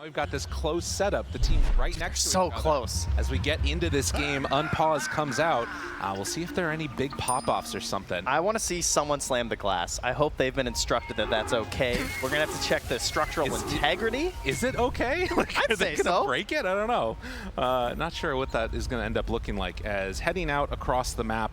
We've got this close setup. The team's right next to each other. So close. As we get into this game, Unpause comes out. We'll see if there are any big pop-offs or something. I want to see someone slam the glass. I hope they've been instructed that that's okay. We're going to have to check the structural integrity. Is it okay? Like, I'd say so. Gonna break it? I don't know. Not sure what that is going to end up looking like. As heading out across the map,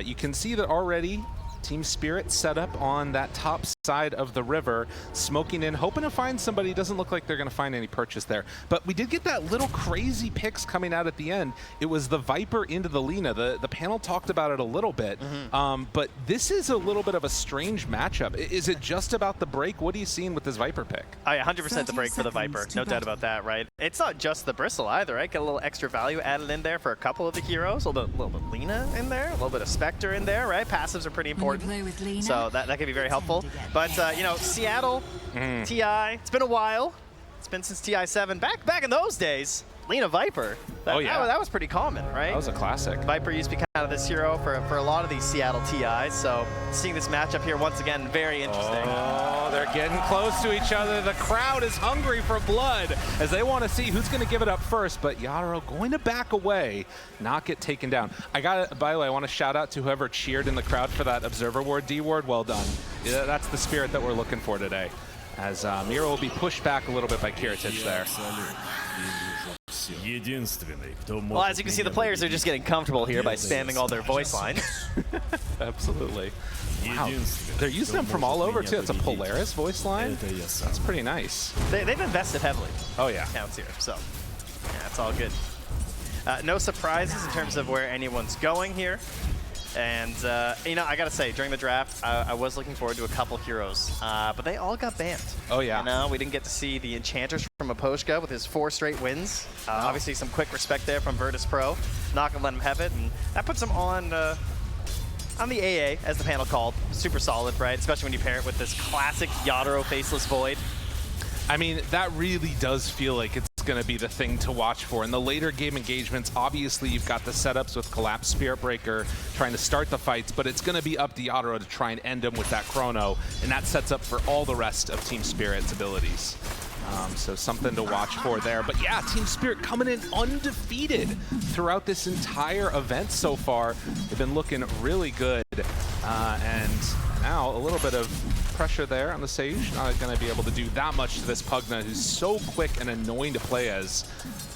you can see that already Team Spirit set up on that top side of the river, smoking in, hoping to find somebody. Doesn't look like they're going to find any purchase there. But we did get that little crazy picks coming out at the end. It was the Viper into the Lina. The panel talked about it a little bit, but this is a little bit of a strange matchup. Is it just about the break? What are you seeing with this Viper pick? 100% the break for the Viper. No doubt about that, right? It's not just the Bristle either, right? Get a little extra value added in there for a couple of the heroes. A little bit Lina in there, a little bit of Spectre in there, right? Passives are pretty important. So that can be very helpful. But, you know, Seattle, TI, it's been a while. It's been since TI7. Back in those days, Lina Viper, that was pretty common, right? That was a classic. Viper used to be kind of this hero for a lot of these Seattle TIs. So seeing this matchup here once again, very interesting. Oh, they're getting close to each other. The crowd is hungry for blood as they want to see who's going to give it up first. But Yatoro going to back away, not get taken down. By the way, I want to shout out to whoever cheered in the crowd for that Observer Ward, D Ward. Well done. Yeah, that's the spirit that we're looking for today. As Mira will be pushed back a little bit by Kiritich there. Well, as you can see, the players are just getting comfortable here by spamming all their voice lines. Absolutely. Wow. They're using them from all over, too. It's a Polaris voice line. That's pretty nice. They've invested heavily. Oh, yeah. Counts here, so yeah, it's all good. No surprises in terms of where anyone's going here. And, you know, I gotta say, during the draft, I was looking forward to a couple heroes, but they all got banned. Oh, yeah. You know, we didn't get to see the Enchanters from Aposhka with his 4 straight wins. Obviously, some quick respect there from Virtus.pro. Not gonna let him have it, and that puts him on the AA, as the panel called. Super solid, right? Especially when you pair it with this classic Yatoro Faceless Void. I mean, that really does feel like it's going to be the thing to watch for. In the later game engagements, obviously you've got the setups with Collapse Spirit Breaker trying to start the fights, but it's going to be up to Yatoro to try and end them with that Chrono, and that sets up for all the rest of Team Spirit's abilities. So something to watch for there. But yeah, Team Spirit coming in undefeated throughout this entire event so far. They've been looking really good. And now a little bit of pressure there on the Sage. Not going to be able to do that much to this Pugna, who's so quick and annoying to play as.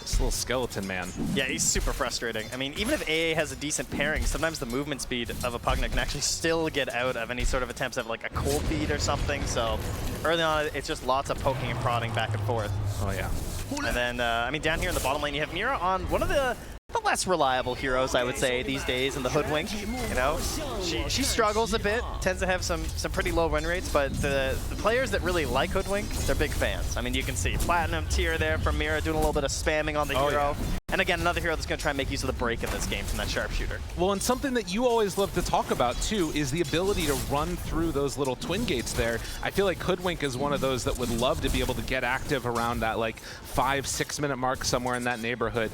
This little skeleton man. Yeah, he's super frustrating. I mean, even if AA has a decent pairing, sometimes the movement speed of a Pugna can actually still get out of any sort of attempts at like a cold feed or something. So early on, it's just lots of poking and prodding back and forth. Oh, yeah. And then, I mean, down here in the bottom lane, you have Mira on one of the less reliable heroes, I would say, these days in the Hoodwink. You know, she struggles a bit, tends to have some pretty low run rates, but the players that really like Hoodwink, they're big fans. I mean, you can see Platinum tier there from Mira doing a little bit of spamming on the hero. Yeah. And again, another hero that's going to try and make use of the break in this game from that sharpshooter. Well, and something that you always love to talk about, too, is the ability to run through those little twin gates there. I feel like Hoodwink is one of those that would love to be able to get active around that, like, 5-6 minute mark somewhere in that neighborhood,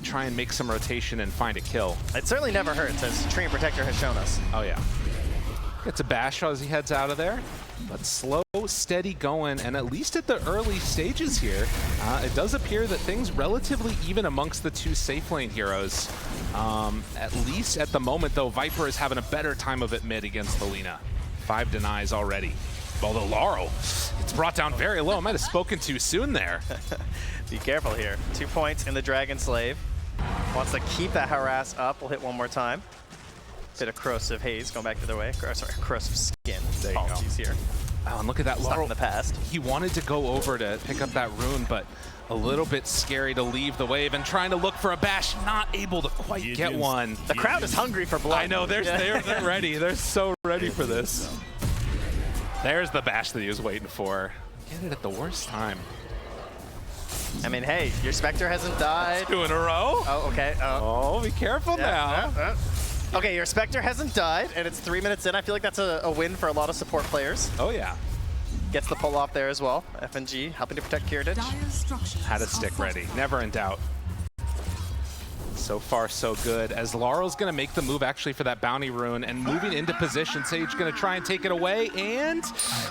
try and make some rotation and find a kill. It certainly never hurts, as Treant Protector has shown us. Oh, yeah. Gets a bash as he heads out of there, but slow, steady going, and at least at the early stages here, it does appear that things relatively even amongst the two safe lane heroes. At least at the moment, though, Viper is having a better time of it mid against the Lina. 5 denies already. Although Laro, it's brought down very low. I might have spoken too soon there. Be careful here. 2 points in the Dragon Slave. Wants to keep that harass up. We'll hit one more time. Bit of corrosive haze going back the other way. Sorry, corrosive skin. There you go. Here. Oh, and look at that. Stuck in the past. He wanted to go over to pick up that rune, but a little bit scary to leave the wave and trying to look for a bash, not able to quite get one. The crowd is hungry for blood. I know, they're ready. They're so ready for this. There's the bash that he was waiting for. Get it at the worst time. I mean, hey, your Spectre hasn't died. 2 in a row. Oh, okay. Oh, be careful now. Okay, your Spectre hasn't died, and it's 3 minutes in. I feel like that's a win for a lot of support players. Oh, yeah. Gets the pull off there as well. FNG helping to protect Kiritich. Had a stick ready. Never in doubt. So far, so good. As Laurel's going to make the move actually for that bounty rune and moving into position. Sage going to try and take it away and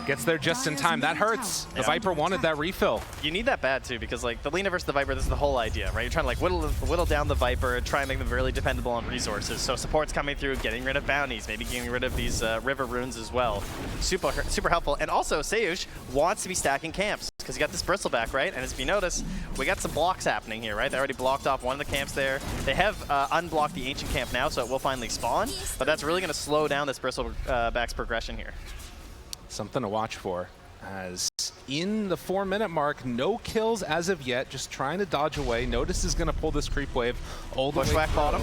gets there just in time. That hurts. The Viper wanted that refill. You need that bad too, because like the Lina versus the Viper, this is the whole idea, right? You're trying to like whittle down the Viper, try and make them really dependable on resources. So support's coming through, getting rid of bounties, maybe getting rid of these river runes as well. Super helpful. And also, Seuj wants to be stacking camps because you got this bristleback, right? And as if you notice, we got some blocks happening here, right? They already blocked off one of the camps there. They have unblocked the ancient camp now, so it will finally spawn, but that's really going to slow down this bristleback's progression here. Something to watch for, as in the 4-minute mark, no kills as of yet, just trying to dodge away. Notice is going to pull this creep wave all the way Bushwhack bottom.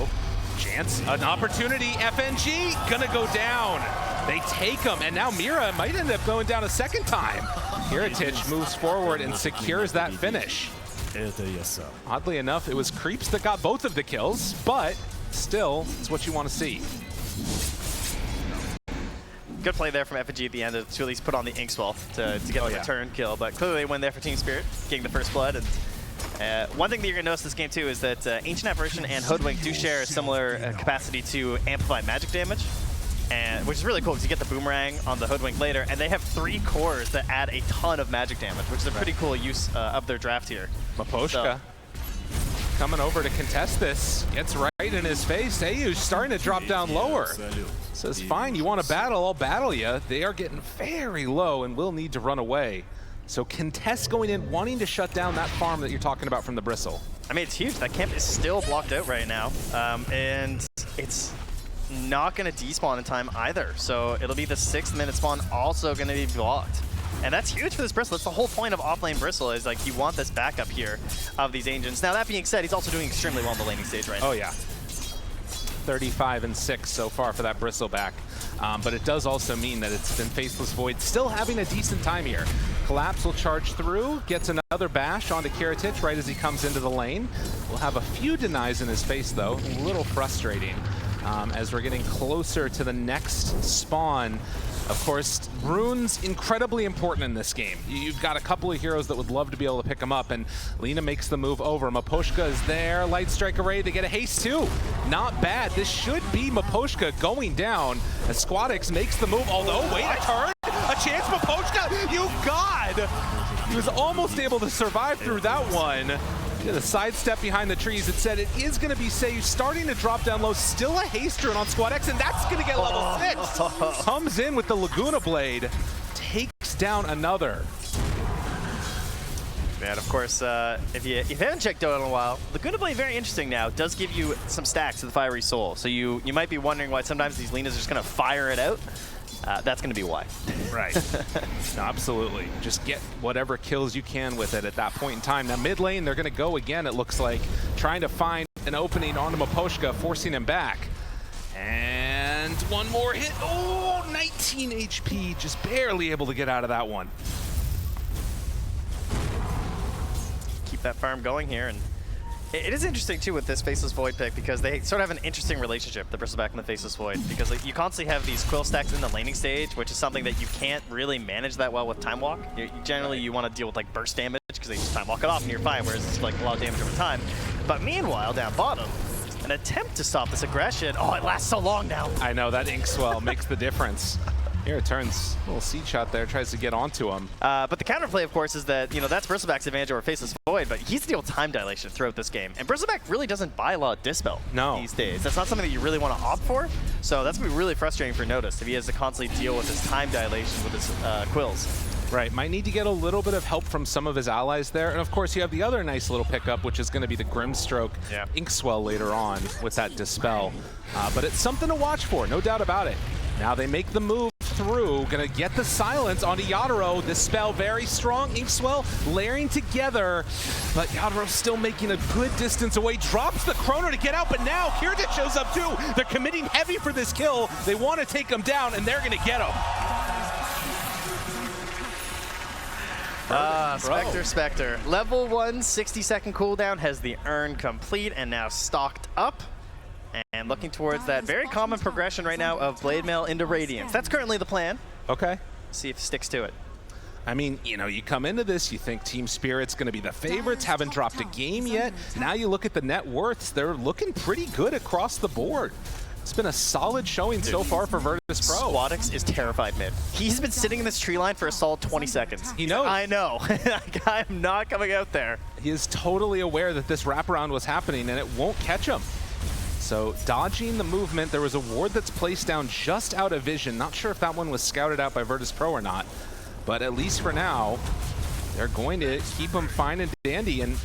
Chance, an opportunity, FNG gonna go down. They take him, and now Mira might end up going down a second time. Heritage moves forward and secures that finish. Oddly enough, it was Creeps that got both of the kills, but still, it's what you want to see. Good play there from FNG at the end to at least put on the Inkswell to get the return kill, but clearly they win there for Team Spirit, getting the first blood. And one thing that you're going to notice this game too is that Ancient Apparition and Hoodwink do share a similar capacity to amplify magic damage, which is really cool because you get the boomerang on the Hoodwink later, and they have 3 cores that add a ton of magic damage, which is a pretty cool use of their draft here. Maposhka coming over to contest this, gets right in his face. Seuj starting to drop down lower. Says, fine, you want to battle, I'll battle you. They are getting very low and will need to run away. So Contest going in, wanting to shut down that farm that you're talking about from the Bristle. I mean, it's huge. That camp is still blocked out right now, and it's not going to despawn in time either. So it'll be the 6th minute spawn also going to be blocked. And that's huge for this Bristle. That's the whole point of offlane Bristle, is like you want this backup here of these Ancients. Now that being said, he's also doing extremely well on the laning stage right now. Oh yeah. 35-6 so far for that Bristleback. But it does also mean that it's been Faceless Void still having a decent time here. Collapse will charge through, gets another bash onto Kiritich right as he comes into the lane. We'll have a few denies in his face though, a little frustrating as we're getting closer to the next spawn. Of course, runes incredibly important in this game. You've got a couple of heroes that would love to be able to pick them up, and Lina makes the move over. Maposhka is there, Light Strike Array, they get a haste too. Not bad, this should be Maposhka going down as Squadix makes the move, although, wait, a turn? A chance, Maposhka, you god! He was almost able to survive through that one. The sidestep behind the trees, it said it is going to be Seuj starting to drop down low, still a haste rune on Squad X, and that's going to get level 6. Comes in with the Laguna Blade, takes down another. And of course, if you haven't checked out in a while, Laguna Blade, very interesting now, does give you some stacks of the Fiery Soul. So you might be wondering why sometimes these Linas are just going to fire it out. That's going to be why. Right. No, absolutely. Just get whatever kills you can with it at that point in time. Now, mid lane, they're going to go again, it looks like, trying to find an opening onto Maposhka, forcing him back. And one more hit. Oh, 19 HP, just barely able to get out of that one. Keep that farm going here, and it is interesting too with this Faceless Void pick because they sort of have an interesting relationship, the Bristleback and the Faceless Void, because like, you constantly have these quill stacks in the laning stage, which is something that you can't really manage that well with Time Walk. Generally, you want to deal with like burst damage because they just Time Walk it off and you're fine, whereas it's like a lot of damage over time. But meanwhile, down bottom, an attempt to stop this aggression. Oh, it lasts so long now. I know, that Inkswell makes the difference. Here it turns, a little seed shot there, tries to get onto him. But the counterplay, of course, is that, that's Bristleback's advantage over Faceless Void, but he's to deal with time dilation throughout this game. And Bristleback really doesn't buy a lot of Dispel these days. That's not something that you really want to opt for, so that's going to be really frustrating for Notice if he has to constantly deal with his time dilation with his quills. Right, might need to get a little bit of help from some of his allies there. And of course, you have the other nice little pickup, which is going to be the Grimstroke Inkswell later on with that Dispel. But it's something to watch for, no doubt about it. Now they make the move through, gonna get the silence onto Yatoro. This spell very strong. Inkswell layering together, but Yatoro still making a good distance away. Drops the Chrono to get out, but now Kiritich shows up too. They're committing heavy for this kill. They want to take him down, and they're gonna get him. Spectre. Level 1, 60-second cooldown, has the urn complete and now stocked up. And looking towards that very common progression right now of Blade Mail into Radiance. That's currently the plan. Okay. See if it sticks to it. I mean, you know, you come into this, you think Team Spirit's going to be the favorites, haven't dropped a game yet. Now you look at the net worths, they're looking pretty good across the board. It's been a solid showing so far for Virtus.pro. Squadix is terrified mid. He's been sitting in this tree line for a solid 20 seconds. He knows. I know. I'm not coming out there. He is totally aware that this wraparound was happening and it won't catch him. So dodging the movement, there was a ward that's placed down just out of vision. Not sure if that one was scouted out by Virtus.pro or not, but at least for now, they're going to keep him fine and dandy, and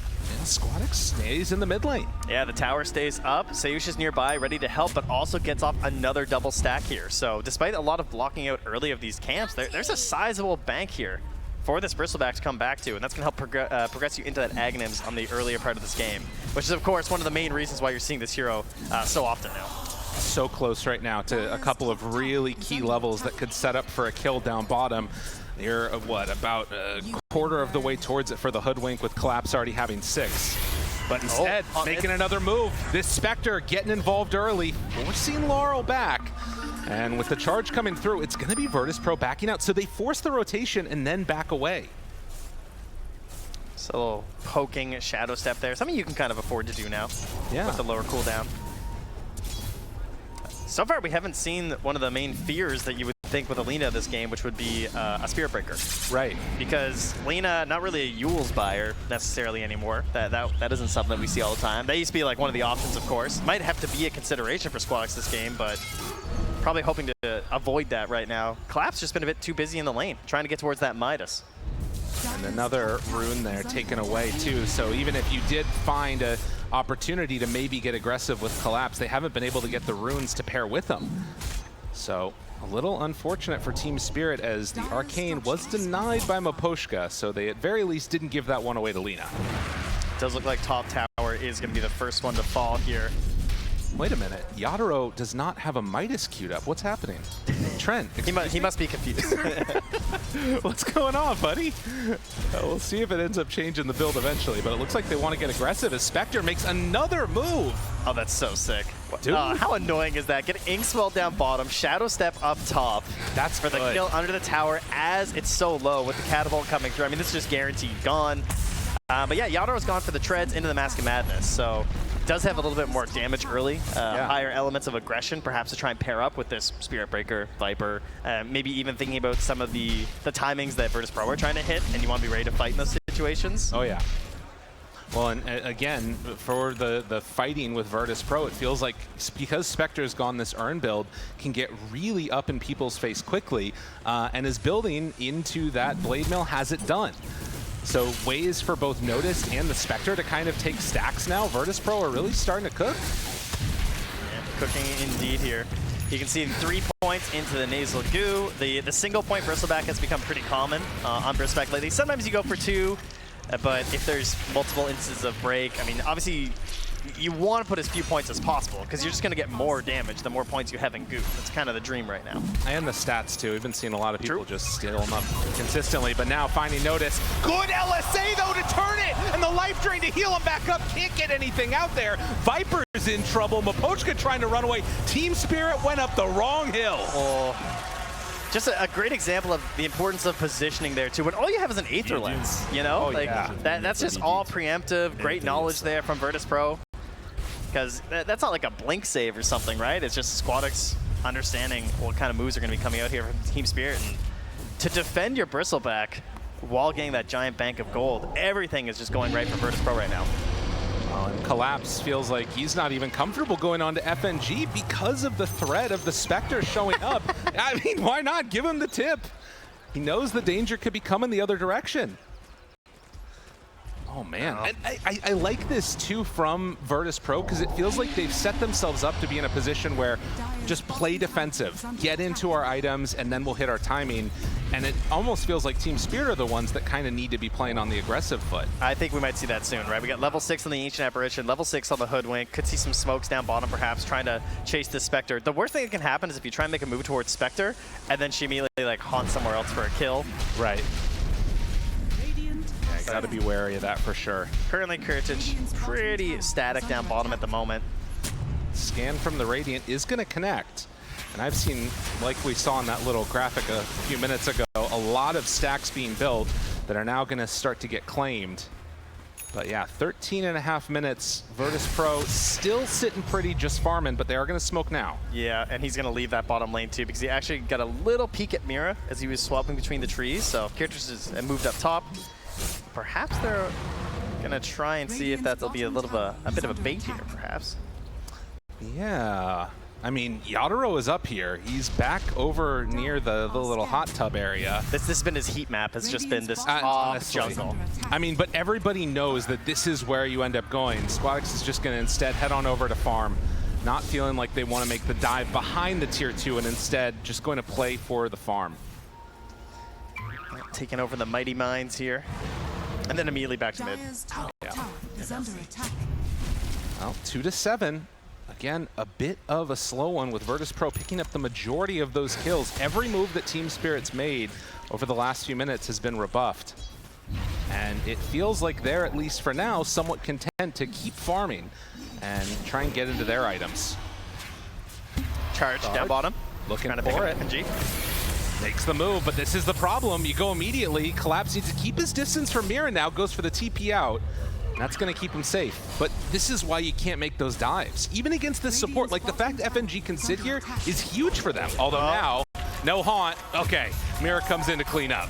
Squadix stays in the mid lane. Yeah, the tower stays up. Sayush is nearby, ready to help, but also gets off another double stack here. So despite a lot of blocking out early of these camps, there's a sizable bank here for this Bristleback to come back to, and that's going to help progress you into that Aghanims on the earlier part of this game, which is, of course, one of the main reasons why you're seeing this hero so often now. So close right now to a couple of really key levels that could set up for a kill down bottom. You're, what, about a quarter of the way towards it for the Hoodwink, with Collapse already having 6. But instead, making another move. This Spectre getting involved early, forcing Laurel back. And with the charge coming through, it's going to be Virtus.pro backing out. So they force the rotation and then back away. So a little poking shadow step there. Something you can kind of afford to do now with the lower cooldown. So far, we haven't seen one of the main fears that you would think with Alina this game, which would be a Spirit Breaker. Right. Because Lina, not really a Yule's buyer necessarily anymore. That isn't something that we see all the time. That used to be like one of the options, of course. Might have to be a consideration for Squadix this game, but probably hoping to avoid that right now. Collapse just been a bit too busy in the lane, trying to get towards that Midas. And another rune there taken away too. So even if you did find a opportunity to maybe get aggressive with Collapse, they haven't been able to get the runes to pair with them. So a little unfortunate for Team Spirit, as the Arcane was denied by Miposhka, so they at very least didn't give that one away to Lina. Does look like top tower is going to be the first one to fall here. Wait a minute, Yatoro does not have a Midas queued up. What's happening? Trent, he must be confused. What's going on, buddy? We'll see if it ends up changing the build eventually, but it looks like they want to get aggressive as Spectre makes another move. Oh, that's so sick. Dude. How annoying is that? Get Inkswell down bottom, Shadow Step up top. That's for good. The kill under the tower as it's so low with the catapult coming through. I mean, this is just guaranteed gone. But yeah, Yatoro's gone for the treads into the Mask of Madness, so does have a little bit more damage early, higher elements of aggression, perhaps to try and pair up with this Spirit Breaker, Viper, maybe even thinking about some of the timings that Virtus.pro are trying to hit, and you want to be ready to fight in those situations. Oh yeah. Well, and again, for the fighting with Virtus.pro, it feels like because Spectre's gone this Urn build, can get really up in people's face quickly, and is building into that Blade Mill has it done. So ways for both Noticed and the Spectre to kind of take stacks now. Virtus.pro are really starting to cook. Yeah, cooking indeed here. You can see 3 points into the Nasal Goo. The single point Bristleback has become pretty common on Bristleback lately. Sometimes you go for 2, but if there's multiple instances of break, I mean, obviously you want to put as few points as possible because you're just going to get more damage the more points you have in Goo. That's kind of the dream right now. And the stats too. We've been seeing a lot of people just steal them up consistently, but now finding Notice. Good LSA though to turn it, and the life drain to heal him back up. Can't get anything out there. Viper's in trouble. Miposhka trying to run away. Team Spirit went up the wrong hill. Oh. Just a great example of the importance of positioning there too. When all you have is an Aether Lens, you know, that's just all preemptive. Great knowledge there from Virtus.pro, because that's not like a blink save or something, right? It's just Squadix understanding what kind of moves are going to be coming out here from Team Spirit, and to defend your Bristleback while getting that giant bank of gold. Everything is just going right for Virtus.pro right now. And Collapse feels like he's not even comfortable going on to FNG because of the threat of the Spectre showing up. I mean, why not? Give him the tip. He knows the danger could be coming the other direction. Oh, man. I like this, too, from Virtus.pro, because it feels like they've set themselves up to be in a position where just play defensive, get into our items, and then we'll hit our timing. And it almost feels like Team Spirit are the ones that kind of need to be playing on the aggressive foot. I think we might see that soon, right? We got level 6 on the Ancient Apparition, level 6 on the Hoodwink. Could see some smokes down bottom, perhaps, trying to chase the Spectre. The worst thing that can happen is if you try and make a move towards Spectre, and then she immediately like haunts somewhere else for a kill. Right. Got to be wary of that for sure. Currently, Kurtic pretty static down bottom at the moment. Scan from the Radiant is going to connect. And I've seen, like we saw in that little graphic a few minutes ago, a lot of stacks being built that are now going to start to get claimed. But yeah, 13.5 minutes. Virtus.pro still sitting pretty, just farming, but they are going to smoke now. Yeah, and he's going to leave that bottom lane too, because he actually got a little peek at Mira as he was swapping between the trees. So characters has moved up top. Perhaps they're going to try and see if that'll be a bit of a bait here, perhaps. Yeah. I mean, Yadaro is up here. He's back over near the little hot tub area. This has been his heat map. Has just been this jungle. I mean, but everybody knows that this is where you end up going. Squadix is just going to instead head on over to farm, not feeling like they want to make the dive behind the tier 2 and instead just going to play for the farm. Taking over the mighty mines here. And then immediately back to mid. Yeah. Well, 2-7. Again, a bit of a slow one with Virtus.pro picking up the majority of those kills. Every move that Team Spirit's made over the last few minutes has been rebuffed. And it feels like they're, at least for now, somewhat content to keep farming and try and get into their items. Charge down bottom. Looking trying to for pick up it. FNG. Makes the move, but this is the problem. You go immediately. Collapse needs to keep his distance from Mira now, goes for the TP out. That's going to keep him safe. But this is why you can't make those dives. Even against this support, like the fact FNG can sit here is huge for them. Although now, no haunt. Okay, Mira comes in to clean up.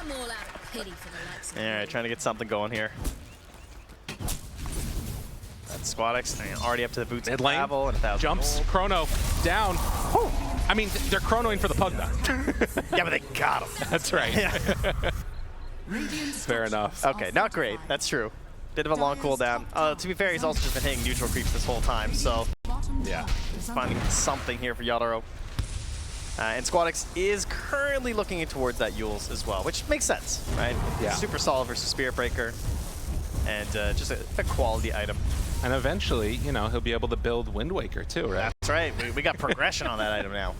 I'm all out of pity for the likes of All right, trying to get something going here. That's Squadix already up to the boots of travel and 1,000 jumps, gold. chrono, down. Whew. I mean, they're chronoing for the Pugna. Yeah, but they got him. That's right. Yeah. Fair enough. Okay, not great. That's true. Bit of a long cooldown. To be fair, he's also just been hitting neutral creeps this whole time, so yeah, he's finding something here for Yadaro. And Squadix is currently looking towards that Yules as well, which makes sense, right? Yeah. Super solid versus Spirit Breaker, and just a quality item. And eventually, you know, he'll be able to build Wind Waker too, right? That's right. We got progression on that item now.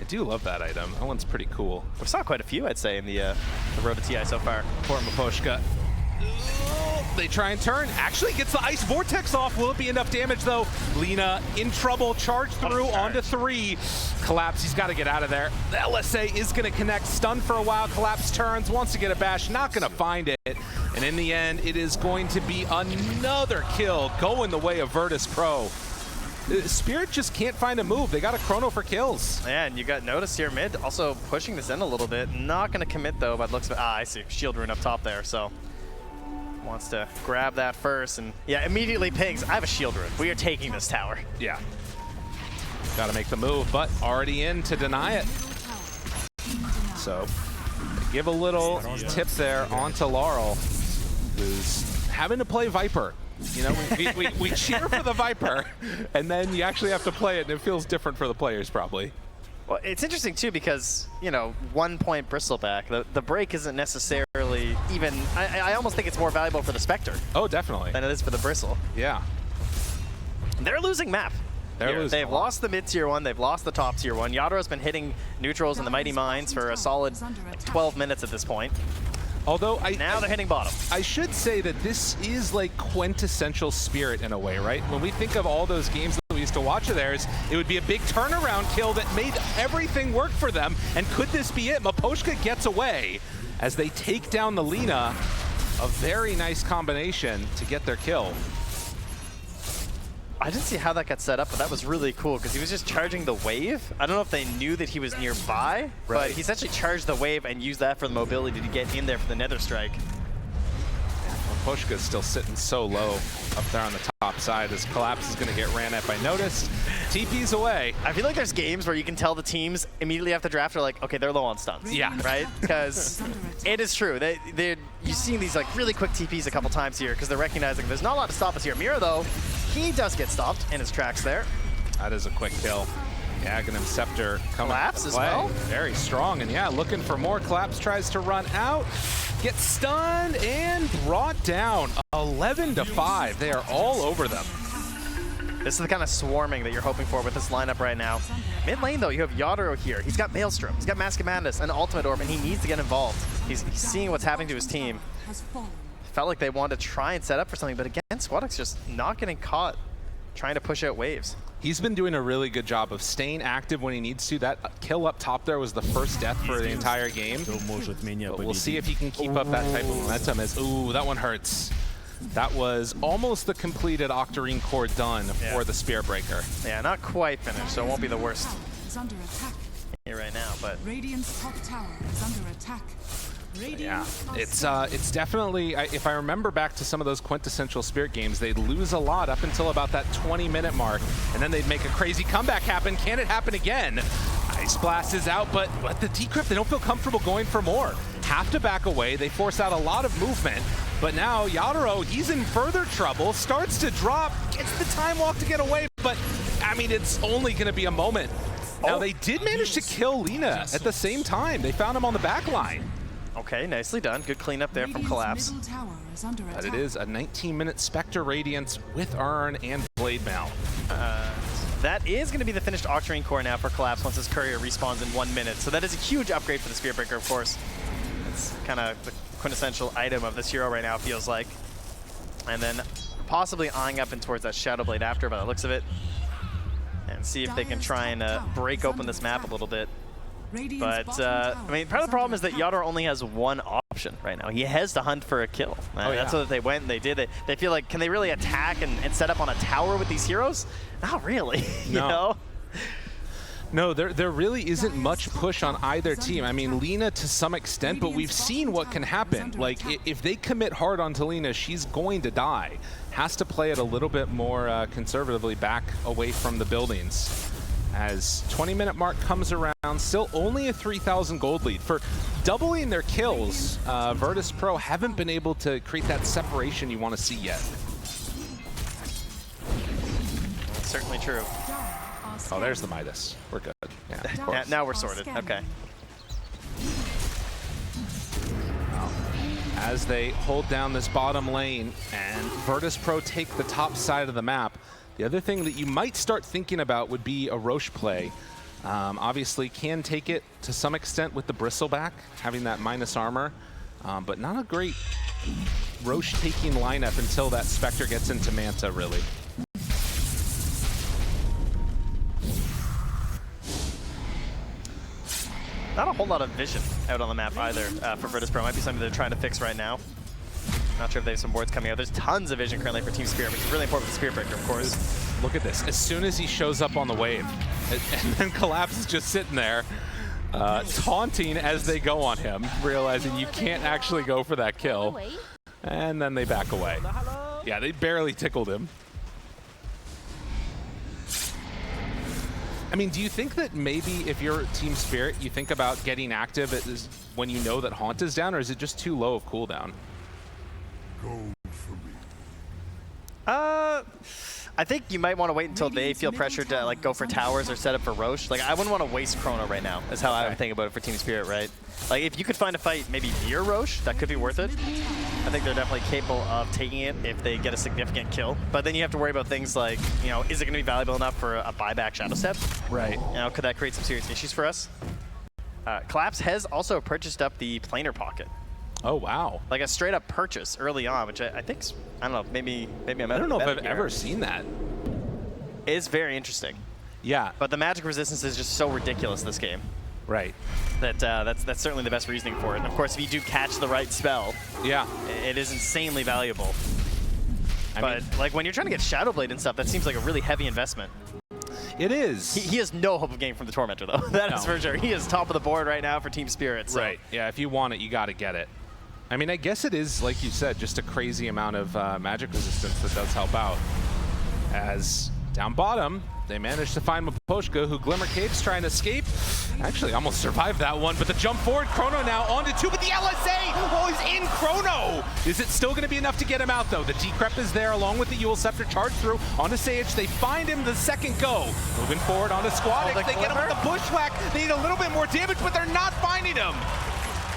I do love that item. That one's pretty cool. We saw quite a few, I'd say, in the road to TI so far. Poor Maposhka. They try and turn. Actually gets the Ice Vortex off. Will it be enough damage, though? Lina in trouble. Charge through onto 3. Collapse. He's got to get out of there. The LSA is going to connect. Stun for a while. Collapse turns. Wants to get a bash. Not going to find it. And in the end, it is going to be another kill going the way of Virtus.pro. Spirit just can't find a move. They got a chrono for kills. Yeah, and you got noticed here mid. Also pushing this in a little bit. Not going to commit, though, by the looks of it. I see. Shield rune up top there, so wants to grab that first, and yeah, immediately pings. I have a shield rune. We are taking this tower. Yeah. Got to make the move, but already in to deny it. So, give a little tip there onto Laurel, who's having to play Viper. You know, we cheer for the Viper, and then you actually have to play it, and it feels different for the players, probably. Well, it's interesting, too, because, you know, 1 point Bristleback, the break isn't necessarily even, I almost think it's more valuable for the Spectre. Oh, definitely. Than it is for the Bristle. Yeah. They're losing map. They've lost the mid-tier 1, they've lost the top tier 1. Yadaro's been hitting neutrals in the Mighty Mines for a solid 12 minutes at this point. Although now they're hitting bottom. I should say that this is like quintessential Spirit in a way, right? When we think of all those games that we used to watch of theirs, it would be a big turnaround kill that made everything work for them. And could this be it? Maposhka gets away as they take down the Lina. A very nice combination to get their kill. I didn't see how that got set up, but that was really cool because he was just charging the wave. I don't know if they knew that he was nearby, but he essentially charged the wave and used that for the mobility to get in there for the Nether Strike. Maposhka's still sitting so low up there on the top side as Collapse is going to get ran at by Notice. TP's away. I feel like there's games where you can tell the teams immediately after draft are like, okay, they're low on stuns. Yeah. Right? Because it is true. You've seen these like really quick TPs a couple times here because they're recognizing there's not a lot to stop us here. Mira, though, he does get stopped in his tracks there. That is a quick kill. Aghanim Scepter coming. Collapse as well. Very strong, and yeah, looking for more. Collapse tries to run out, gets stunned and brought down. 11-5. They are all over them. This is the kind of swarming that you're hoping for with this lineup right now. Mid lane, though, you have Yadaro here. He's got Maelstrom, he's got Mask of Madness, and Ultimate Orb, and he needs to get involved. He's seeing what's happening to his team. Felt like they wanted to try and set up for something, but again, Squadix just not getting caught trying to push out waves. He's been doing a really good job of staying active when he needs to. That kill up top there was the first death for the entire game. But we'll see if he can keep up that type of momentum. Ooh, that one hurts. That was almost the completed Octarine core done for the Spirit Breaker. Yeah, not quite finished, so it won't be the worst here right now. But Radiant's top tower is under attack. Yeah, it's definitely, if I remember back to some of those quintessential Spirit games, they'd lose a lot up until about that 20-minute mark, and then they'd make a crazy comeback happen. Can it happen again? Ice Blast is out, but the Decrypt, they don't feel comfortable going for more. Have to back away. They force out a lot of movement, but now Yatoro, he's in further trouble, starts to drop, gets the time walk to get away, but I mean, it's only going to be a moment. Now, they did manage to kill Lina at the same time. They found him on the back line. Okay, nicely done. Good cleanup there from Collapse. But it is a 19-minute Spectre Radiance with Urn and Blade Mail. That is going to be the finished Octarine core now for Collapse once his courier respawns in 1 minute. So that is a huge upgrade for the Spirit Breaker, of course. It's kind of the quintessential item of this hero right now, feels like. And then possibly eyeing up and towards that Shadow Blade after, by the looks of it. And see if they can try and break open this map a little bit. But, I mean, part of the problem is that Yatoro only has one option right now. He has to hunt for a kill. That's what they went and they did. They feel like, can they really attack and set up on a tower with these heroes? Not really, you know? No, there really isn't much push on either team. I mean, Lina to some extent, but we've seen what can happen. Like, if they commit hard onto Lina, she's going to die. Has to play it a little bit more conservatively back away from the buildings. As 20-minute mark comes around, still only a 3,000 gold lead. For doubling their kills, Virtus.pro haven't been able to create that separation you want to see yet. That's certainly true. Oh, there's the Midas. We're good. Yeah, now we're sorted. Okay. As they hold down this bottom lane and Virtus.pro take the top side of the map, the other thing that you might start thinking about would be a Roche play. Obviously can take it to some extent with the Bristleback, having that minus armor, but not a great Roche taking lineup until that Spectre gets into Manta, really. Not a whole lot of vision out on the map either for Virtus.pro. Might be something they're trying to fix right now. Not sure if they have some boards coming out. There's tons of vision currently for Team Spirit, which is really important for the Spirit Breaker, of course. Look at this. As soon as he shows up on the wave, and then Collapse is just sitting there, taunting as they go on him, realizing you can't actually go for that kill. And then they back away. Yeah, they barely tickled him. I mean, do you think that maybe if you're Team Spirit, you think about getting active when you know that Haunt is down, or is it just too low of cooldown? I think you might want to wait until they feel pressured to like go for towers or set up for Roche. Like, I wouldn't want to waste Chrono right now, is how I would think about it for Team Spirit, right? Like, if you could find a fight maybe near Roche, that could be worth it. I think they're definitely capable of taking it if they get a significant kill. But then you have to worry about things like, you know, is it going to be valuable enough for a buyback Shadow Step? Right. You know, could that create some serious issues for us? Collapse has also purchased up the planar pocket. Oh, wow. Like a straight up purchase early on, which I think, I don't know, maybe I'm I don't know if I've ever seen that. It's very interesting. Yeah. But the magic resistance is just so ridiculous this game. Right. That that's certainly the best reasoning for it. And of course, if you do catch the right spell, yeah, it is insanely valuable. But like when you're trying to get Shadow Blade and stuff, that seems like a really heavy investment. It is. He has no hope of getting from the Tormentor, though. That is for sure. He is top of the board right now for Team Spirit. So. Right. Yeah, if you want it, you got to get it. I mean, I guess it is, like you said, just a crazy amount of magic resistance that does help out. As down bottom, they managed to find Miposhka, who Glimmer Cape's trying to escape. Actually, almost survived that one, but the jump forward, Chrono now onto two, but the LSA! Oh, he's in Chrono! Is it still going to be enough to get him out, though? The Decrep is there, along with the Eul Scepter charge through onto Sage. They find him the second go. Moving forward onto Squadix. They get him with the Bushwhack. They need a little bit more damage, but they're not finding him.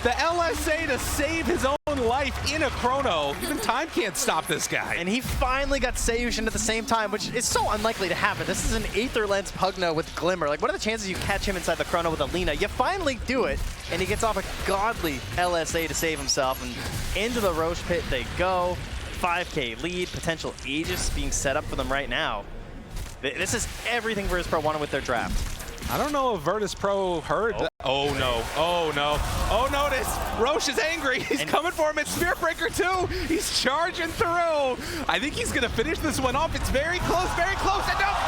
The LSA to save his own life in a Chrono. Even time can't stop this guy. And he finally got Seiyushin at the same time, which is so unlikely to happen. This is an Aether Lens Pugna with Glimmer. Like, what are the chances you catch him inside the Chrono with Alina? You finally do it, and he gets off a godly LSA to save himself. And into the Roche pit they go. 5K lead, potential Aegis being set up for them right now. This is everything Virtus.pro wanted with their draft. I don't know if Virtus.pro heard that. Oh no, oh no. Oh, notice, Roche is angry. He's coming for him. It's Spirit Breaker too. He's charging through. I think he's gonna finish this one off. It's very close, enough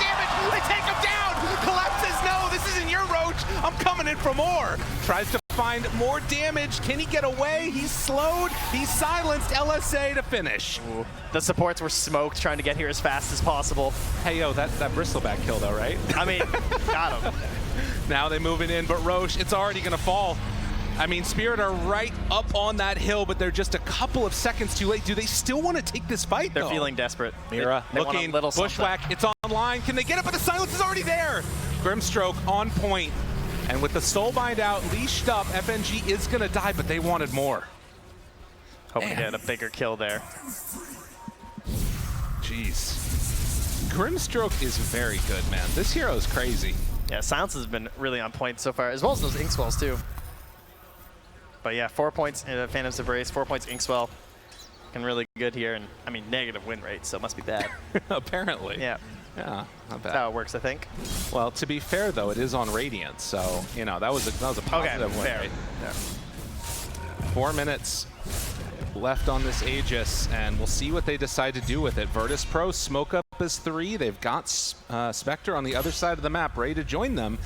damage. They take him down. Collapse says, no, this isn't your Roche. I'm coming in for more. Tries to find more damage. Can he get away? He's slowed. He's silenced. LSA to finish. Ooh. The supports were smoked, trying to get here as fast as possible. Hey, yo, that bristleback kill though, right? I mean, got him. Now they moving in, but Roche, it's already gonna fall. I mean, Spirit are right up on that hill, but they're just a couple of seconds too late. Do they still want to take this fight, They're feeling desperate. Mira they looking, bushwhack, it's online. Can they get it? But the silence is already there. Grimstroke on point. And with the Soulbind out, leashed up, FNG is gonna die, but they wanted more. Hoping to get a bigger kill there. Jeez. Grimstroke is very good, man. This hero is crazy. Yeah, Silence has been really on point so far, as well as those Inkswells too. But yeah, 4 points in Phantom's Embrace, 4 points Inkswell. Looking really good here, and I mean, negative win rate, so it must be bad. Apparently. Yeah. Yeah, not bad. That's how it works, I think. Well, to be fair though, it is on Radiant, so you know that was a positive win rate. Yeah. 4 minutes left on this Aegis, and we'll see what they decide to do with it. Virtus.pro smoke up as 3. They've got Spectre on the other side of the map ready to join them.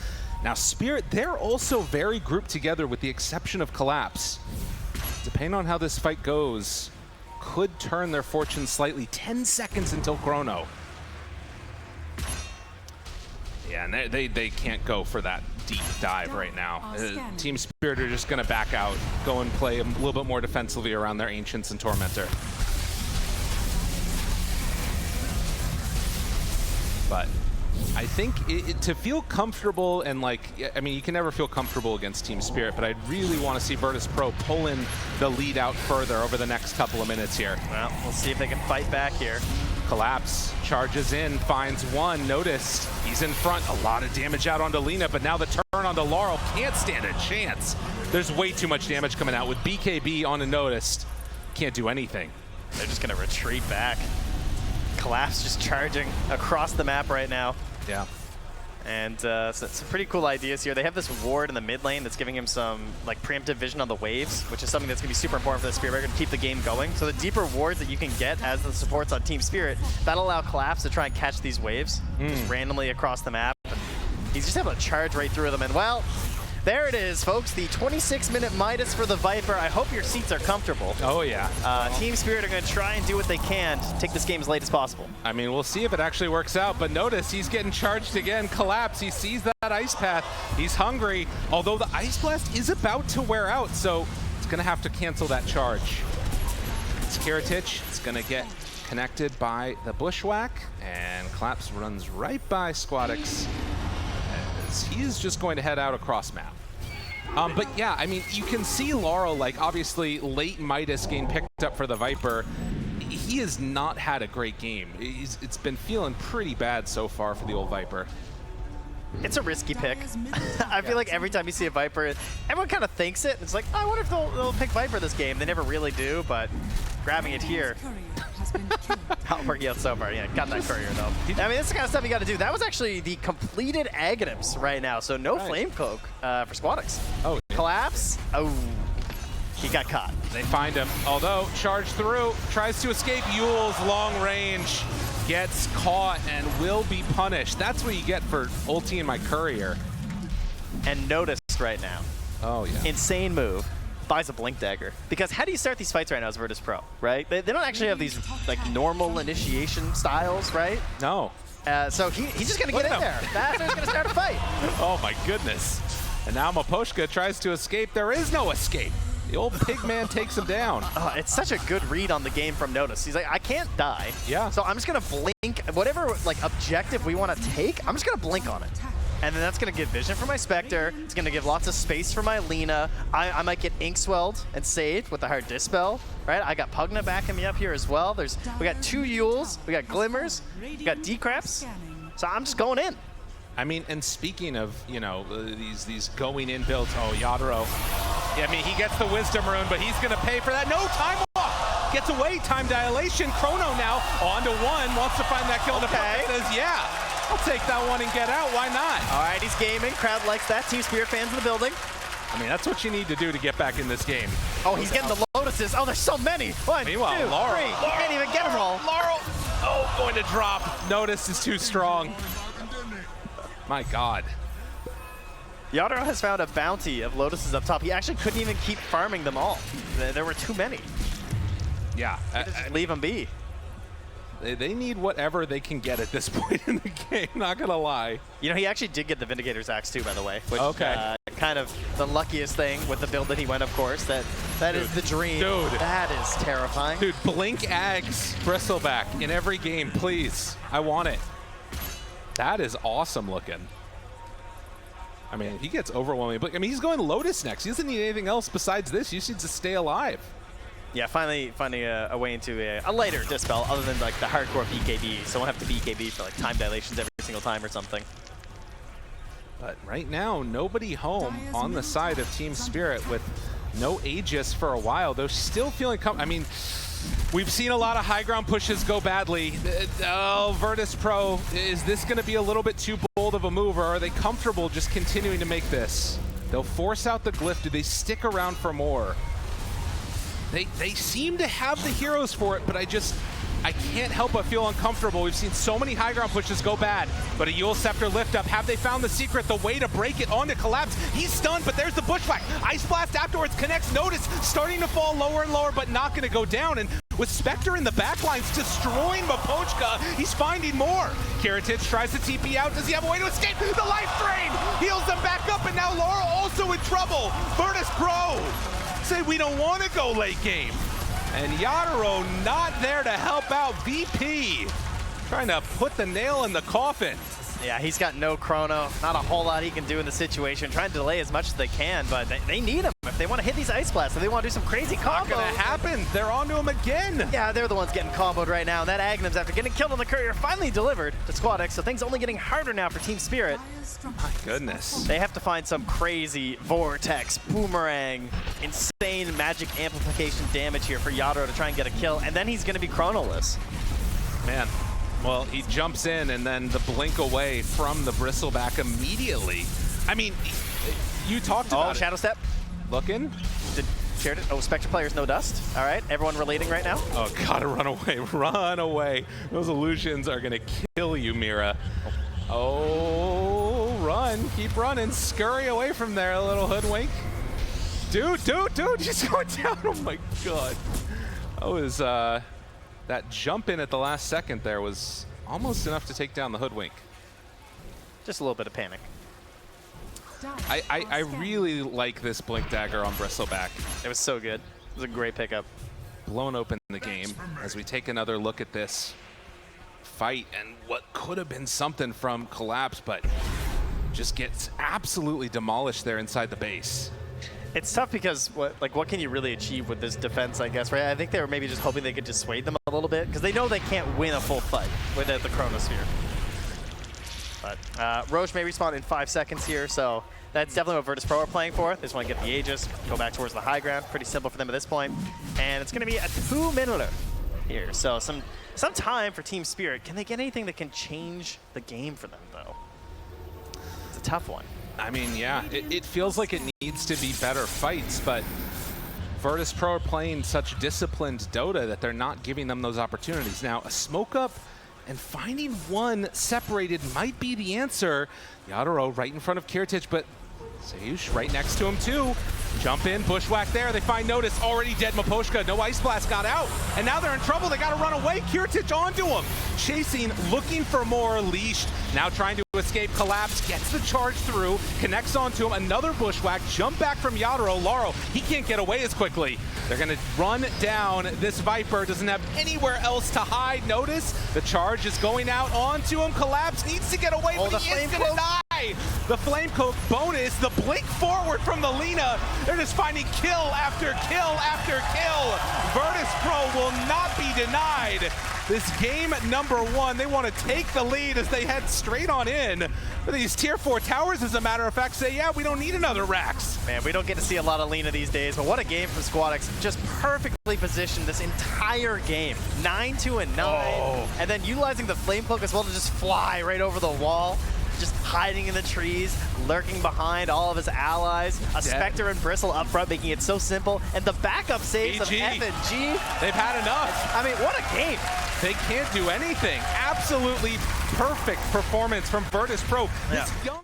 Now Spirit, they're also very grouped together with the exception of Collapse. Depending on how this fight goes, could turn their fortune slightly. 10 seconds until Chrono. Yeah, and they can't go for that deep dive right now. Team Spirit are just going to back out, go and play a little bit more defensively around their Ancients and Tormentor. But I think to feel comfortable and I mean, you can never feel comfortable against Team Spirit, but I really want to see Virtus.pro pull in the lead out further over the next couple of minutes here. Well, we'll see if they can fight back here. Collapse, charges in, finds one, noticed, he's in front, a lot of damage out onto Lina, but now the turn onto Laurel, can't stand a chance. There's way too much damage coming out with BKB on a noticed, can't do anything. They're just gonna retreat back. Collapse just charging across the map right now. Yeah. And so some pretty cool ideas here. They have this ward in the mid lane that's giving him some preemptive vision on the waves, which is something that's going to be super important for the Spirit Breaker to keep the game going. So the deeper wards that you can get as the supports on Team Spirit, that'll allow Collapse to try and catch these waves just randomly across the map. And he's just able to charge right through them. And well, there it is, folks. The 26-minute Midas for the Viper. I hope your seats are comfortable. Oh, yeah. Team Spirit are going to try and do what they can to take this game as late as possible. I mean, we'll see if it actually works out, but notice he's getting charged again. Collapse, he sees that Ice Path. He's hungry, although the Ice Blast is about to wear out, so it's going to have to cancel that charge. It's Kiritich. It's going to get connected by the Bushwhack, and Collapse runs right by Squadix. He's just going to head out across map. But yeah, I mean, you can see Laurel, obviously late Midas getting picked up for the Viper. He has not had a great game. It's been feeling pretty bad so far for the old Viper. It's a risky pick. I feel like every time you see a Viper, everyone kind of thinks it. It's like, oh, I wonder if they'll pick Viper this game. They never really do, but grabbing it here. Not working out so far. Yeah, got that courier though. I mean, this is the kind of stuff you got to do. That was actually the completed Aghanims right now, so no Flame Cloak for Squadix. Oh, Collapse. Oh, he got caught. They find him. Although, charge through, tries to escape. Yule's long range, gets caught and will be punished. That's what you get for ulti in my courier. And noticed right now. Oh, yeah. Insane move. Buys a Blink Dagger. Because how do you start these fights right now as Virtus.pro, right? They don't actually have these normal initiation styles, right? No. So he's just going to get in there. That's going to start a fight. Oh my goodness. And now Maposhka tries to escape. There is no escape. The old pig man takes him down. Oh, it's such a good read on the game from Notice. He's like, I can't die. Yeah. So I'm just going to blink. Whatever objective we want to take, I'm just going to blink on it. And then that's going to give vision for my Spectre. It's going to give lots of space for my Lina. I might get Inkswelled and saved with the hard Dispel, right? I got Pugna backing me up here as well. We got 2 Yules, we got Glimmers, we got Decreps. So I'm just going in. I mean, and speaking of, these going in builds, oh, Yadro. Yeah, I mean, he gets the Wisdom Rune, but he's going to pay for that. No, time off. Gets away, time dilation. Chrono now on to 1, wants to find that kill. Okay. Says, yeah. I'll take that one and get out. Why not? All right, he's gaming. Crowd likes that. Team Spirit fans in the building. I mean, that's what you need to do to get back in this game. Oh, he's getting the Lotuses. Oh, there's so many. One, Meanwhile, two, Laurel. three. He can't even get them all. Laurel. Oh, going to drop. Notice is too strong. My God. Yadro has found a bounty of Lotuses up top. He actually couldn't even keep farming them all. There were too many. Yeah. Just leave them be. They need whatever they can get at this point in the game, not gonna lie. You know, he actually did get the Vindicator's Axe too, by the way. Which, okay. Kind of the luckiest thing with the build that he went, of course. That is the dream. Dude. That is terrifying. Dude, blink Ags Bristleback in every game, please. I want it. That is awesome looking. I mean, he gets overwhelming. But I mean, he's going Lotus next. He doesn't need anything else besides this. He just needs to stay alive. Yeah, finally finding a way into a lighter dispel other than like the hardcore BKB. So won't have to BKB for like time dilations every single time or something. But right now, nobody home on the side of Team Spirit with no Aegis for a while. They're still feeling I mean, we've seen a lot of high ground pushes go badly. Oh, Virtus.pro, is this going to be a little bit too bold of a move, or are they comfortable just continuing to make this? They'll force out the glyph. Do they stick around for more? They seem to have the heroes for it, but I can't help but feel uncomfortable. We've seen so many high ground pushes go bad, but a Yule Scepter lift up. Have they found the secret, the way to break it onto Collapse? He's stunned, but there's the Bushwhack. Ice Blast afterwards connects. Notice starting to fall lower and lower, but not gonna go down. And with Spectre in the backlines destroying Mapochka, he's finding more. Kiritich tries to TP out. Does he have a way to escape? The life drain heals them back up, and now Laurel also in trouble. Virtus.pro say we don't want to go late game. And Yadro not there to help out. VP trying to put the nail in the coffin. Yeah, he's got no chrono. Not a whole lot he can do in the situation. Trying to delay as much as they can, but they need him if they want to hit these Ice Blasts, if they want to do some crazy combos. Not gonna happen. They're onto him again. Yeah, they're the ones getting comboed right now. And that Agnum's, after getting killed on the courier, finally delivered to Squad X, so things only getting harder now for Team Spirit. My goodness. They have to find some crazy Vortex, Boomerang, insane magic amplification damage here for Yadro to try and get a kill, and then he's going to be chronoless. Man, well, he jumps in and then the blink away from the Bristleback immediately. I mean, you talked about Shadow Step. Looking. Spectre players, no dust. All right, everyone relating right now. Oh, gotta run away, run away. Those illusions are gonna kill you, Mira. Oh, run, keep running, scurry away from there, a little hoodwink. Dude, she's going down, oh my God. That was, that jump in at the last second there was almost enough to take down the hoodwink. Just a little bit of panic. I really like this Blink Dagger on Bristleback. It was so good. It was a great pickup. Blown open the game as we take another look at this fight and what could have been something from Collapse, but just gets absolutely demolished there inside the base. It's tough because what can you really achieve with this defense, I guess, right? I think they were maybe just hoping they could dissuade them a little bit because they know they can't win a full fight without the Chronosphere. But Roche may respawn in 5 seconds here, so that's definitely what Virtus.pro are playing for. They just want to get the Aegis, go back towards the high ground. Pretty simple for them at this point. And it's going to be a 2-minute here. So some time for Team Spirit. Can they get anything that can change the game for them, though? It's a tough one. I mean, yeah, it feels like it needs to be better fights, but Virtus.pro are playing such disciplined Dota that they're not giving them those opportunities. Now, a smoke up and finding one separated might be the answer. Yadro right in front of Kiritich, but Sayush right next to him too. Jump in, Bushwhack there. They find Notice, already dead Mapochka. No Ice Blast got out, and now they're in trouble. They gotta run away. Kiritich onto him. Chasing, looking for more, leashed. Now trying to escape, Collapse, gets the charge through, connects onto him. Another Bushwhack, jump back from Yadro. Laro, he can't get away as quickly. They're gonna run down. This Viper doesn't have anywhere else to hide. Notice, the charge is going out onto him. Collapse needs to get away, but he is gonna die. The Flame Coke bonus, the blink forward from the Lina. They're just finding kill after kill after kill. Virtus.pro will not be denied. This game number 1, they want to take the lead as they head straight on in. These tier 4 towers, as a matter of fact, say, yeah, we don't need another Rax. Man, we don't get to see a lot of Lina these days, but what a game from Squadix. Just perfectly positioned this entire game. 9-2-9, and then utilizing the Flame Cloak as well to just fly right over the wall. Just hiding in the trees, lurking behind all of his allies. A Spectre and Bristle up front, making it so simple. And the backup saves of F and G. They've had enough. I mean, what a game. They can't do anything. Absolutely perfect performance from Virtus.pro. This young